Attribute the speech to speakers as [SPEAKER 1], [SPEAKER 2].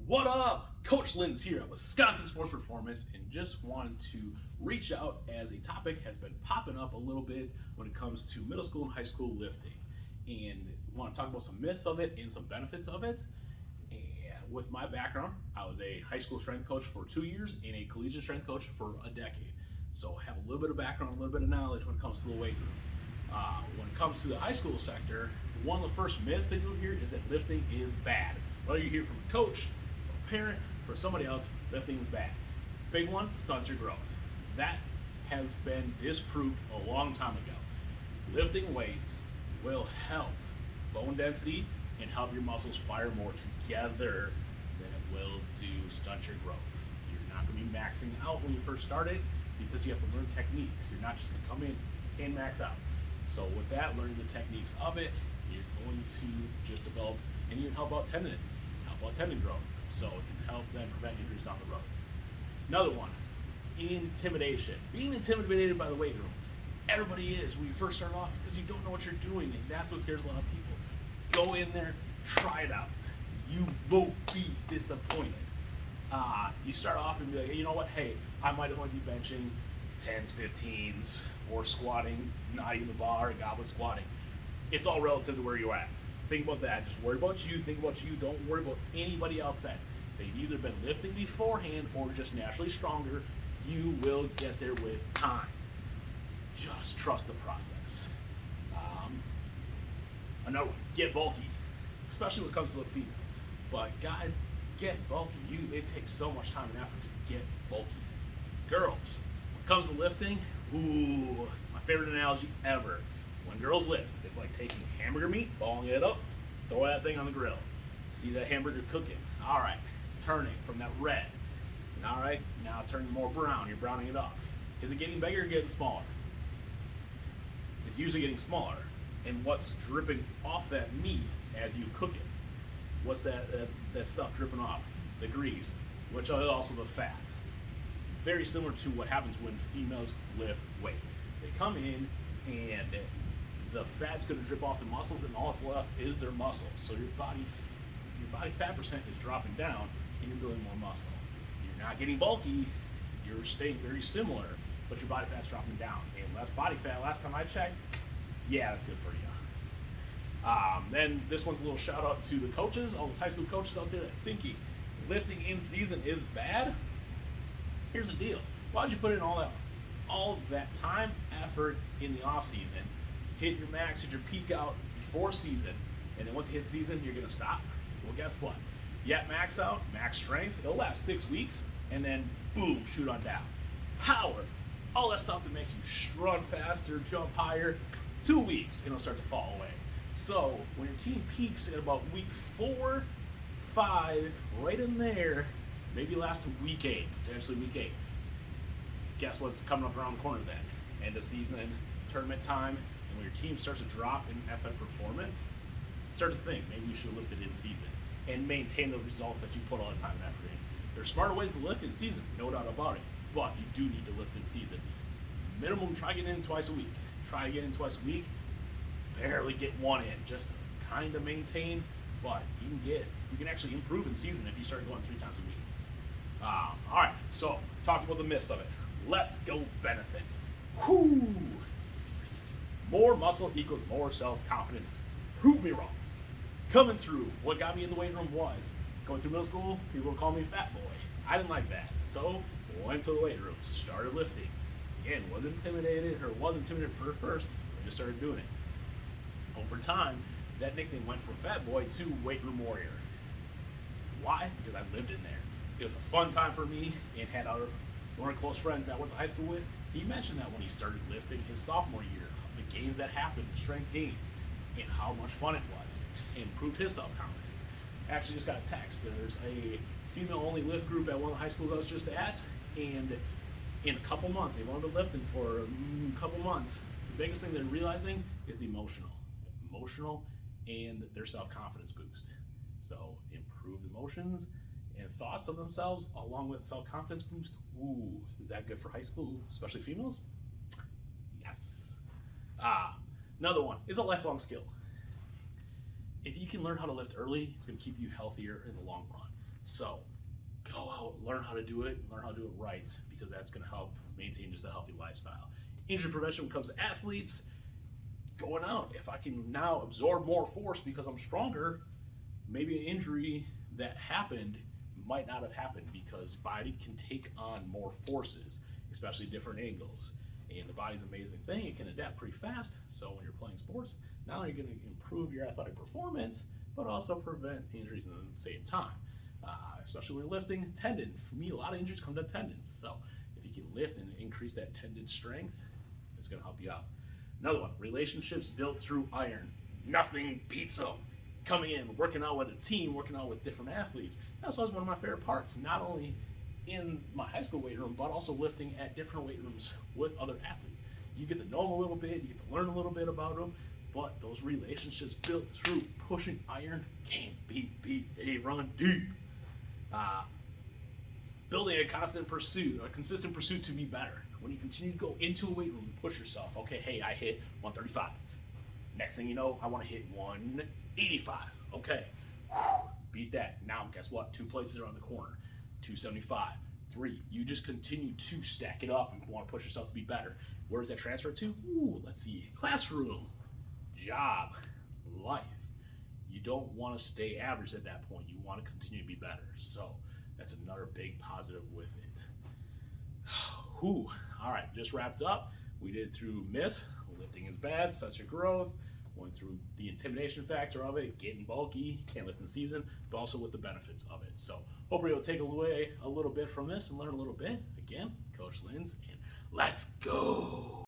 [SPEAKER 1] What up? Coach Lynn's here at Wisconsin Sports Performance and just wanted to reach out as a topic has been popping up a little bit when it comes to middle school and high school lifting. And want to talk about some myths of it and some benefits of it. And with my background, I was a high school strength coach for 2 years and a collegiate strength coach for a decade. So I have a little bit of background, a little bit of knowledge when it comes to the weight room. When it comes to the high school sector, one of the first myths that you'll hear is that lifting is bad. Whether you hear from a coach, a parent, or somebody else, lifting is bad. Big one, stunts your growth. That has been disproved a long time ago. Lifting weights will help bone density and help your muscles fire more together than it will do stunt your growth. You're not going to be maxing out when you first start it because you have to learn techniques. You're not just going to come in and max out. So with that, learning the techniques of it, you're going to just develop and even help out tendon growth. So it can help then prevent injuries down the road. Another one, intimidation. Being intimidated by the weight room. Everybody is when you first start off because you don't know what you're doing, and that's what scares a lot of people. Go in there, try it out. You won't be disappointed. You start off and be like, hey, you know what? Hey, I might only be benching 10s, 15s, or squatting, not even the bar, goblet squatting. It's all relative to where you're at. Think about that. Just worry about you. Think about you. Don't worry about anybody else says. They've either been lifting beforehand or just naturally stronger. You will get there with time. Just trust the process. Another one, get bulky, especially when it comes to the females. But guys, get bulky. It takes so much time and effort to get bulky. Girls, when it comes to lifting, ooh, my favorite analogy ever. When girls lift, it's like taking hamburger meat, balling it up, throw that thing on the grill. See that hamburger cooking. All right, it's turning from that red. All right, now it's turning more brown. You're browning it up. Is it getting bigger or getting smaller? It's usually getting smaller. And what's dripping off that meat as you cook it? What's that stuff dripping off? The grease, which is also the fat. Very similar to what happens when females lift weights. They come in and the fat's going to drip off the muscles, and all that's left is their muscle. So your body fat percent is dropping down, and you're building more muscle. You're not getting bulky. You're staying very similar, but your body fat's dropping down. And less body fat. Last time I checked, yeah, that's good for you. Then this one's a little shout out to the coaches, all those high school coaches out there that thinking lifting in season is bad. Here's the deal. Why would you put in all that time, effort in the off season, hit your max, hit your peak out before season, and then once you hit season, you're gonna stop? Well, guess what? You at max out, max strength, it'll last 6 weeks, and then boom, shoot on down. Power, all that stuff to make you run faster, jump higher, 2 weeks, it'll start to fall away. So when your team peaks at about week 4, 5, right in there, maybe last to week 8, potentially week 8. Guess what's coming up around the corner then? End of season, tournament time, and when your team starts to drop in athletic performance, start to think maybe you should have lifted in season and maintain the results that you put all the time and effort in. There's smarter ways to lift in season, no doubt about it, but you do need to lift in season. Minimum, try getting in twice a week. Try getting in twice a week, barely get one in, just to kind of maintain, but you can actually improve in season if you start going 3 times a week. All right, so talked about the myths of it. Let's go benefits. Whoo! More muscle equals more self-confidence. Prove me wrong. Coming through, what got me in the weight room was going through middle school, people would call me fat boy. I didn't like that, so went to the weight room, started lifting. Again, wasn't intimidated for first, I just started doing it. Over time, that nickname went from fat boy to weight room warrior. Why? Because I lived in there. It was a fun time for me, and had one of our close friends that I went to high school with. He mentioned that when he started lifting his sophomore year, the gains that happened, the strength gain, and how much fun it was, and improved his self-confidence. Actually just got a text. There's a female-only lift group at one of the high schools I was just at, and in a couple months, they've only been lifting for a couple months. The biggest thing they're realizing is the emotional and their self-confidence boost. So improved emotions and thoughts of themselves along with self-confidence boost. Ooh, is that good for high school, especially females? Yes. Another one is a lifelong skill. If you can learn how to lift early, it's going to keep you healthier in the long run. So go out, learn how to do it, learn how to do it right, because that's going to help maintain just a healthy lifestyle. Injury prevention when it comes to athletes, going out. If I can now absorb more force because I'm stronger, maybe an injury that happened might not have happened because body can take on more forces, especially different angles. And the body's an amazing thing. It can adapt pretty fast. So when you're playing sports, not only are you going to improve your athletic performance, but also prevent injuries at the same time. Especially when you're lifting tendon. For me, a lot of injuries come to tendons. So if you can lift and increase that tendon strength, it's going to help you out. Another one, relationships built through iron. Nothing beats them. Coming in, working out with a team, working out with different athletes. That's always one of my favorite parts, not only in my high school weight room, but also lifting at different weight rooms with other athletes. You get to know them a little bit, you get to learn a little bit about them, but those relationships built through pushing iron can't be beat. They run deep. Building a consistent pursuit to be better. When you continue to go into a weight room and push yourself, okay, hey, I hit 135. Next thing you know, I want to hit 185. Okay, beat that. Now, guess what? 2 plates are on the corner. 275, 3. You just continue to stack it up and want to push yourself to be better. Where does that transfer to? Ooh, let's see. Classroom, job, life. You don't want to stay average at that point. You want to continue to be better. So that's another big positive with it. Whew. All right, just wrapped up. We did through myths. Lifting is bad, such a growth. Went through the intimidation factor of it, getting bulky, can't lift in season, but also with the benefits of it. So hopefully you'll take away a little bit from this and learn a little bit. Again, Coach Linz, and let's go.